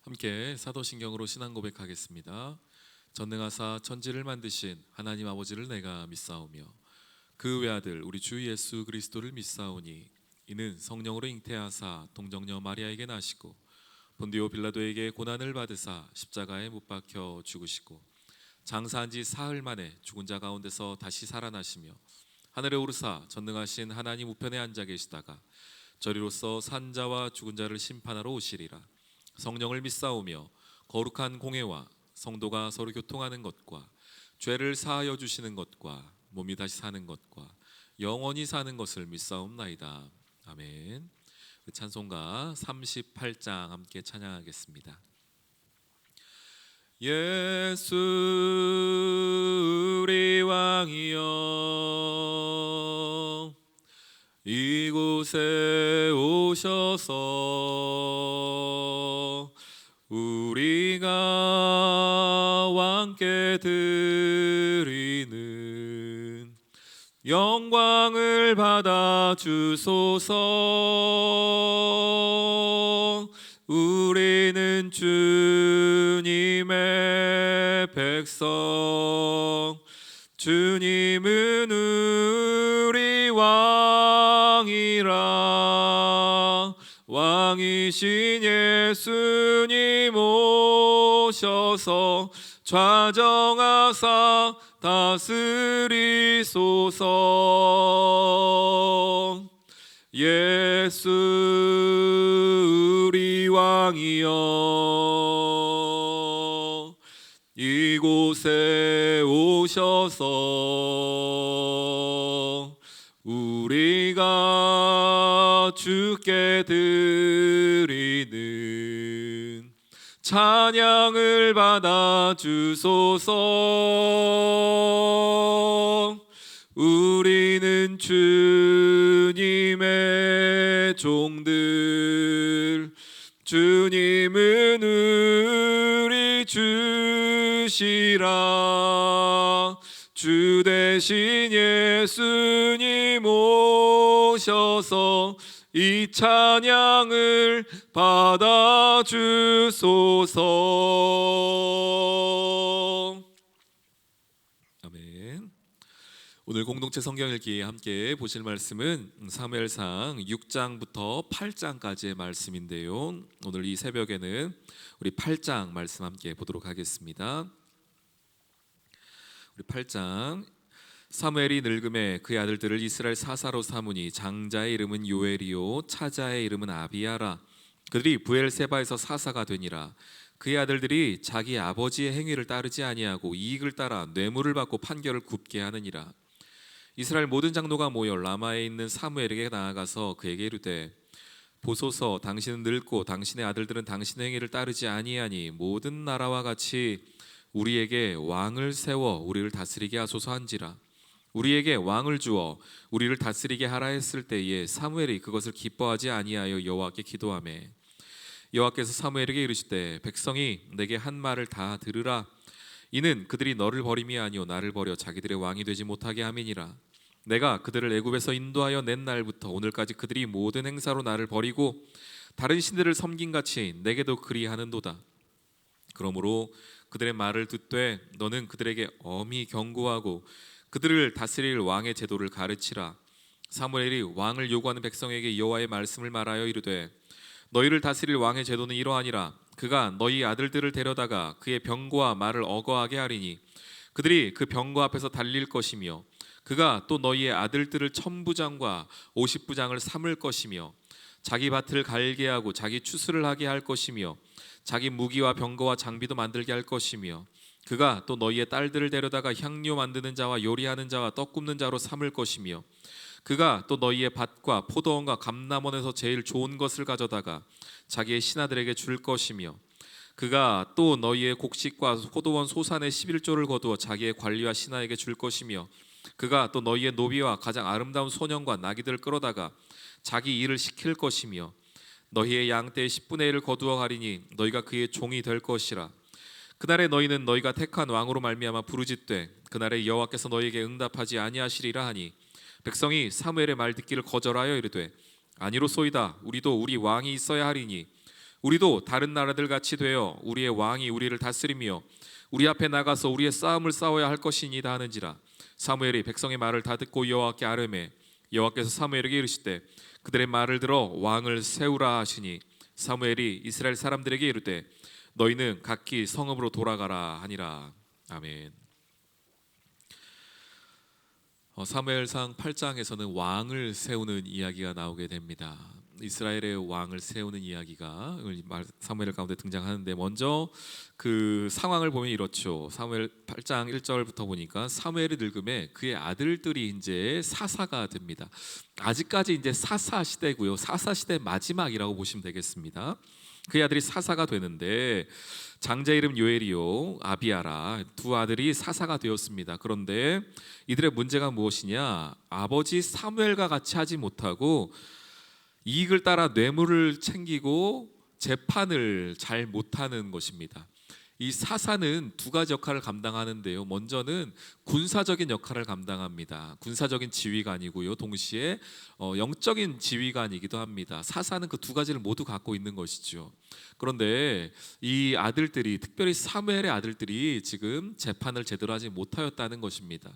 함께 사도신경으로 신앙 고백하겠습니다. 전능하사 천지를 만드신 하나님 아버지를 내가 믿사오며 그 외아들 우리 주 예수 그리스도를 믿사오니 이는 성령으로 잉태하사 동정녀 마리아에게 나시고 본디오 빌라도에게 고난을 받으사 십자가에 못 박혀 죽으시고 장사한 지 사흘 만에 죽은 자 가운데서 다시 살아나시며 하늘에 오르사 전능하신 하나님 우편에 앉아 계시다가 저리로서 산 자와 죽은 자를 심판하러 오시리라. 성령을 믿사오며 거룩한 공회와 성도가 서로 교통하는 것과 죄를 사하여 주시는 것과 몸이 다시 사는 것과 영원히 사는 것을 믿사옵나이다. 아멘. 찬송가 38장 함께 찬양하겠습니다. 예수 우리 왕이여 이곳에 오셔서 우리가 왕께 드리는 영광을 받아 주소서. 우리는 주님의 백성, 주님은 우리 왕이라. 왕이신 예수님 오셔서 좌정하사 다스리소서. 예수 우리 왕이여 이곳에 오셔서 우리가 주께 드리는 찬양을 받아 주소서. 우리는 주님의 종들, 주님은 우리 주시라. 주 대신 예수님 오셔서 이 찬양을 받아 주소서. 아멘. 오늘 공동체 성경 읽기에 함께 보실 말씀은 사무엘상 6장부터 8장까지의 말씀인데요. 오늘 이 새벽에는 우리 8장 말씀 함께 보도록 하겠습니다. 우리 8장. 사무엘이 늙음에 그의 아들들을 이스라엘 사사로 삼으니 장자의 이름은 요엘이요 차자의 이름은 아비야라. 그들이 브엘세바에서 사사가 되니라. 그의 아들들이 자기 아버지의 행위를 따르지 아니하고 이익을 따라 뇌물을 받고 판결을 굽게 하느니라. 이스라엘 모든 장로가 모여 라마에 있는 사무엘에게 나아가서 그에게 이르되 보소서, 당신은 늙고 당신의 아들들은 당신의 행위를 따르지 아니하니 모든 나라와 같이 우리에게 왕을 세워 우리를 다스리게 하소서 한지라. 우리에게 왕을 주어 우리를 다스리게 하라 했을 때에 사무엘이 그것을 기뻐하지 아니하여 여호와께 기도하매 여호와께서 사무엘에게 이르시되 백성이 내게 한 말을 다 들으라. 이는 그들이 너를 버림이 아니요 나를 버려 자기들의 왕이 되지 못하게 함이니라. 내가 그들을 애굽에서 인도하여 낸 날부터 오늘까지 그들이 모든 행사로 나를 버리고 다른 신들을 섬긴같이 내게도 그리하는도다. 그러므로 그들의 말을 듣되 너는 그들에게 엄히 경고하고 그들을 다스릴 왕의 제도를 가르치라. 사무엘이 왕을 요구하는 백성에게 여호와의 말씀을 말하여 이르되 너희를 다스릴 왕의 제도는 이러하니라. 그가 너희 아들들을 데려다가 그의 병거와 말을 어거하게 하리니 그들이 그 병거 앞에서 달릴 것이며 그가 또 너희의 아들들을 천부장과 50부장을 삼을 것이며 자기 밭을 갈게 하고 자기 추수를 하게 할 것이며 자기 무기와 병거와 장비도 만들게 할 것이며 그가 또 너희의 딸들을 데려다가 향료 만드는 자와 요리하는 자와 떡 굽는 자로 삼을 것이며 그가 또 너희의 밭과 포도원과 감람원에서 제일 좋은 것을 가져다가 자기의 신하들에게 줄 것이며 그가 또 너희의 곡식과 포도원 소산의 11조를 거두어 자기의 관리와 신하에게 줄 것이며 그가 또 너희의 노비와 가장 아름다운 소년과 나귀들을 끌어다가 자기 일을 시킬 것이며 너희의 양떼의 10분의 1을 거두어 가리니 너희가 그의 종이 될 것이라. 그날에 너희는 너희가 택한 왕으로 말미암아 부르짖되 그날에 여호와께서 너희에게 응답하지 아니하시리라 하니 백성이 사무엘의 말 듣기를 거절하여 이르되 아니로소이다. 우리도 우리 왕이 있어야 하리니 우리도 다른 나라들 같이 되어 우리의 왕이 우리를 다스리며 우리 앞에 나가서 우리의 싸움을 싸워야 할 것이니이다 하는지라. 사무엘이 백성의 말을 다 듣고 여호와께 아뢰매 여호와께서 사무엘에게 이르시되 그들의 말을 들어 왕을 세우라 하시니 사무엘이 이스라엘 사람들에게 이르되 너희는 각기 성읍으로 돌아가라 하니라. 아멘. 사무엘상 8장에서는 왕을 세우는 이야기가 나오게 됩니다. 이스라엘의 왕을 세우는 이야기가 사무엘 가운데 등장하는데, 먼저 그 상황을 보면 이렇죠. 사무엘 8장 1절부터 보니까 사무엘이 늙음에 그의 아들들이 이제 사사가 됩니다. 아직까지 이제 사사 시대고요. 사사 시대 마지막이라고 보시면 되겠습니다. 그의 아들이 사사가 되는데 장자 이름 요엘이요 아비아라 두 아들이 사사가 되었습니다. 그런데 이들의 문제가 무엇이냐? 아버지 사무엘과 같이 하지 못하고 이익을 따라 뇌물을 챙기고 재판을 잘 못하는 것입니다. 이 사사는 두 가지 역할을 감당하는데요. 먼저는 군사적인 역할을 감당합니다. 군사적인 지휘관이고요. 동시에 영적인 지휘관이기도 합니다. 사사는 그 두 가지를 모두 갖고 있는 것이죠. 그런데 이 아들들이, 특별히 사무엘의 아들들이 지금 재판을 제대로 하지 못하였다는 것입니다.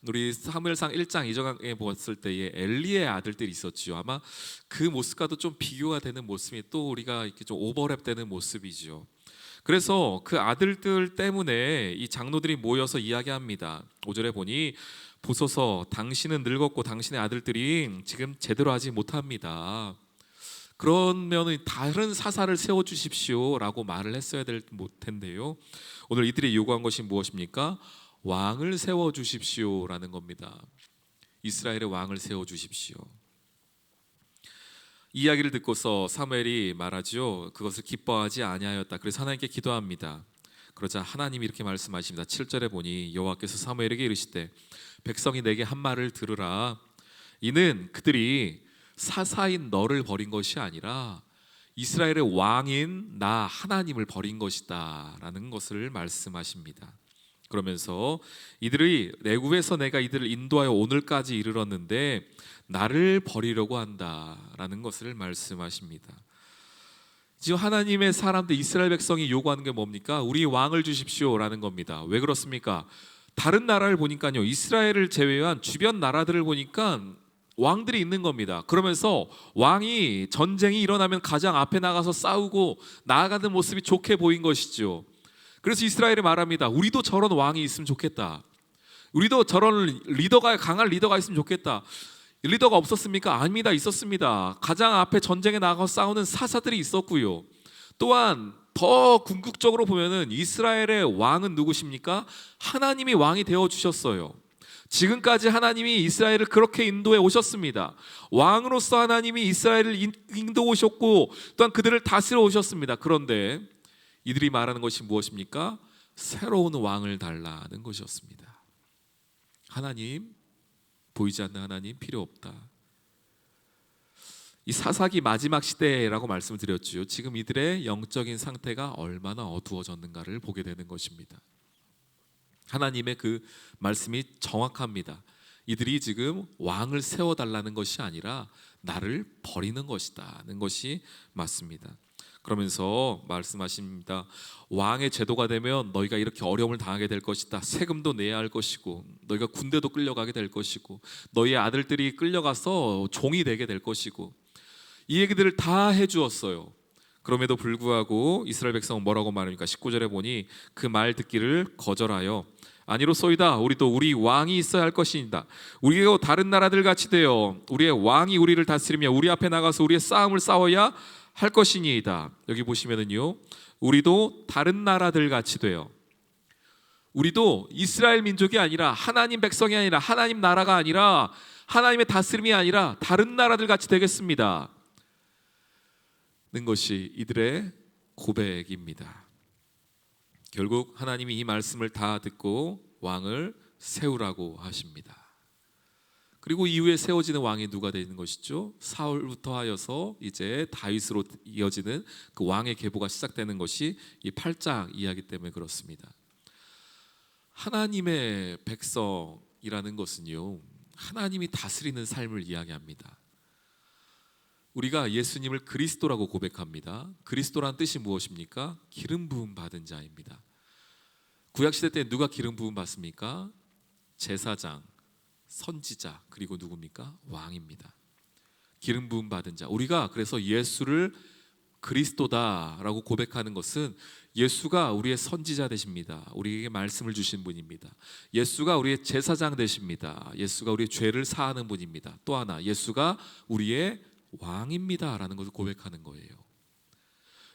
우리 사무엘상 1장 2장에 보았을 때에 엘리의 아들들이 있었지요. 아마 그 모습과도 좀 비교가 되는 모습이 또 우리가 이렇게 좀 오버랩되는 모습이죠. 그래서 그 아들들 때문에 이 장로들이 모여서 이야기합니다. 5절에 보니 보소서 당신은 늙었고 당신의 아들들이 지금 제대로 하지 못합니다. 그러면 다른 사사를 세워주십시오 라고 말을 했어야 될 텐데요. 오늘 이들이 요구한 것이 무엇입니까? 왕을 세워주십시오 라는 겁니다. 이스라엘의 왕을 세워주십시오. 이야기를 듣고서 사무엘이 말하죠. 그것을 기뻐하지 아니하였다. 그래서 하나님께 기도합니다. 그러자 하나님이 이렇게 말씀하십니다. 7절에 보니 여호와께서 사무엘에게 이르시되 백성이 내게 한 말을 들으라. 이는 그들이 사사인 너를 버린 것이 아니라 이스라엘의 왕인 나 하나님을 버린 것이다 라는 것을 말씀하십니다. 그러면서 이들이 내국에서 내가 이들을 인도하여 오늘까지 이르렀는데 나를 버리려고 한다라는 것을 말씀하십니다. 지금 하나님의 사람들 이스라엘 백성이 요구하는 게 뭡니까? 우리 왕을 주십시오라는 겁니다. 왜 그렇습니까? 다른 나라를 보니까요, 이스라엘을 제외한 주변 나라들을 보니까 왕들이 있는 겁니다. 그러면서 왕이 전쟁이 일어나면 가장 앞에 나가서 싸우고 나아가는 모습이 좋게 보인 것이죠. 그래서 이스라엘이 말합니다. 우리도 저런 왕이 있으면 좋겠다. 우리도 저런 리더가, 강한 리더가 있으면 좋겠다. 리더가 없었습니까? 아닙니다. 있었습니다. 가장 앞에 전쟁에 나가서 싸우는 사사들이 있었고요. 또한 더 궁극적으로 보면은 이스라엘의 왕은 누구십니까? 하나님이 왕이 되어 주셨어요. 지금까지 하나님이 이스라엘을 그렇게 인도해 오셨습니다. 왕으로서 하나님이 이스라엘을 인도해 오셨고 또한 그들을 다스려 오셨습니다. 그런데 이들이 말하는 것이 무엇입니까? 새로운 왕을 달라는 것이었습니다. 하나님, 보이지 않는 하나님 필요 없다. 이 사사기 마지막 시대라고 말씀을 드렸죠. 지금 이들의 영적인 상태가 얼마나 어두워졌는가를 보게 되는 것입니다. 하나님의 그 말씀이 정확합니다. 이들이 지금 왕을 세워달라는 것이 아니라 나를 버리는 것이다는 것이 맞습니다. 그러면서 말씀하십니다. 왕의 제도가 되면 너희가 이렇게 어려움을 당하게 될 것이다. 세금도 내야 할 것이고 너희가 군대도 끌려가게 될 것이고 너희의 아들들이 끌려가서 종이 되게 될 것이고 이 얘기들을 다 해주었어요. 그럼에도 불구하고 이스라엘 백성은 뭐라고 말합니까? 19절에 보니 그 말 듣기를 거절하여 아니로소이다. 우리도 우리 왕이 있어야 할 것이니다. 우리가 다른 나라들 같이 되어 우리의 왕이 우리를 다스리며 우리 앞에 나가서 우리의 싸움을 싸워야 할 것이니이다. 여기 보시면은요, 우리도 다른 나라들 같이 되어, 우리도 이스라엘 민족이 아니라 하나님 백성이 아니라 하나님 나라가 아니라 하나님의 다스림이 아니라 다른 나라들 같이 되겠습니다 는 것이 이들의 고백입니다. 결국 하나님이 이 말씀을 다 듣고 왕을 세우라고 하십니다. 그리고 이후에 세워지는 왕이 누가 되는 것이죠? 사울부터 하여서 이제 다윗으로 이어지는 그 왕의 계보가 시작되는 것이 이 8장 이야기 때문에 그렇습니다. 하나님의 백성이라는 것은요, 하나님이 다스리는 삶을 이야기합니다. 우리가 예수님을 그리스도라고 고백합니다. 그리스도란 뜻이 무엇입니까? 기름 부음 받은 자입니다. 구약시대 때 누가 기름 부음 받습니까? 제사장, 선지자, 그리고 누굽니까? 왕입니다. 기름 부음 받은 자. 우리가 그래서 예수를 그리스도다라고 고백하는 것은 예수가 우리의 선지자 되십니다. 우리에게 말씀을 주신 분입니다. 예수가 우리의 제사장 되십니다. 예수가 우리의 죄를 사하는 분입니다. 또 하나, 예수가 우리의 왕입니다 라는 것을 고백하는 거예요.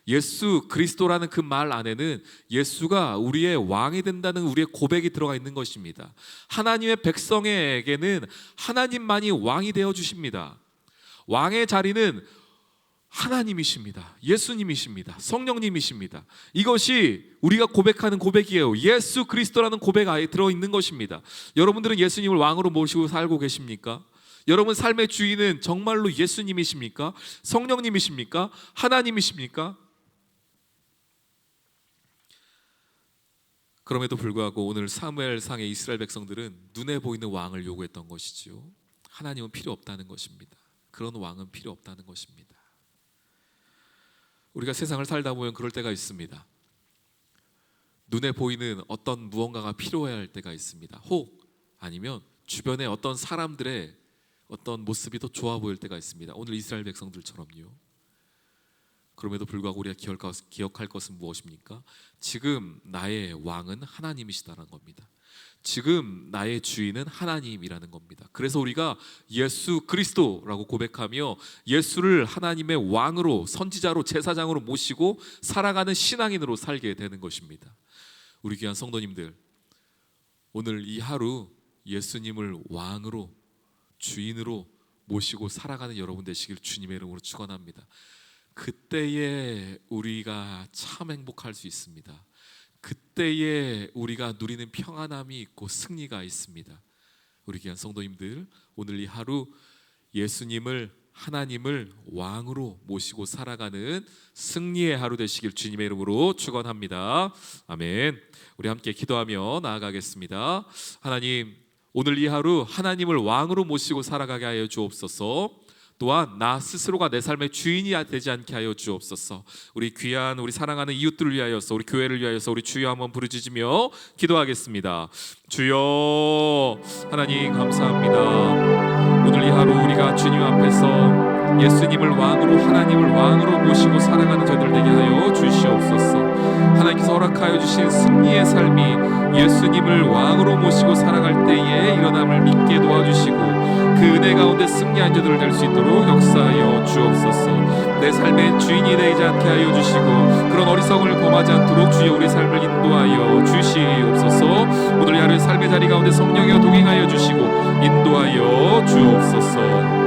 예수 그리스도라는 그 말 안에는 예수가 우리의 왕이 된다는 우리의 고백이 들어가 있는 것입니다. 하나님의 백성에게는 하나님만이 왕이 되어 주십니다. 왕의 자리는 하나님이십니다. 예수님이십니다. 성령님이십니다. 이것이 우리가 고백하는 고백이에요. 예수 그리스도라는 고백 안에 들어있는 것입니다. 여러분들은 예수님을 왕으로 모시고 살고 계십니까? 여러분 삶의 주인은 정말로 예수님이십니까? 성령님이십니까? 하나님이십니까? 그럼에도 불구하고 오늘 사무엘상의 이스라엘 백성들은 눈에 보이는 왕을 요구했던 것이지요. 하나님은 필요 없다는 것입니다. 그런 왕은 필요 없다는 것입니다. 우리가 세상을 살다 보면 그럴 때가 있습니다. 눈에 보이는 어떤 무언가가 필요해야 할 때가 있습니다. 혹 아니면 주변에 어떤 사람들의 어떤 모습이 더 좋아 보일 때가 있습니다. 오늘 이스라엘 백성들처럼요. 그럼에도 불구하고 우리가 기억할 것은 무엇입니까? 지금 나의 왕은 하나님이시다는 겁니다. 지금 나의 주인은 하나님이라는 겁니다. 그래서 우리가 예수 그리스도라고 고백하며 예수를 하나님의 왕으로, 선지자로, 제사장으로 모시고 살아가는 신앙인으로 살게 되는 것입니다. 우리 귀한 성도님들, 오늘 이 하루 예수님을 왕으로, 주인으로 모시고 살아가는 여러분 되시길 주님의 이름으로 축원합니다. 그때에 우리가 참 행복할 수 있습니다. 그때에 우리가 누리는 평안함이 있고 승리가 있습니다. 우리 귀한 성도님들, 오늘 이 하루 예수님을, 하나님을 왕으로 모시고 살아가는 승리의 하루 되시길 주님의 이름으로 축원합니다. 아멘. 우리 함께 기도하며 나아가겠습니다. 하나님, 오늘 이 하루 하나님을 왕으로 모시고 살아가게 하여 주옵소서. 또한 나 스스로가 내 삶의 주인이 되지 않게 하여 주옵소서. 우리 귀한 우리 사랑하는 이웃들을 위하여서, 우리 교회를 위하여서 우리 주여 한번 부르짖으며 기도하겠습니다. 주여, 하나님 감사합니다. 오늘 이 하루 우리가 주님 앞에서 예수님을 왕으로, 하나님을 왕으로 모시고 살아가는 저희들 되게 하여 주시옵소서. 하나님께서 허락하여 주신 승리의 삶이 예수님을 왕으로 모시고 살아갈 때에 일어남을 믿게 도와주시고 그 은혜 가운데 승리한 자들을 될 수 있도록 역사하여 주옵소서. 내 삶의 주인이 되지 않게 하여 주시고 그런 어리석음을 범하지 않도록 주여 우리 삶을 인도하여 주시옵소서. 오늘 하루의 삶의 자리 가운데 성령이여 동행하여 주시고 인도하여 주옵소서.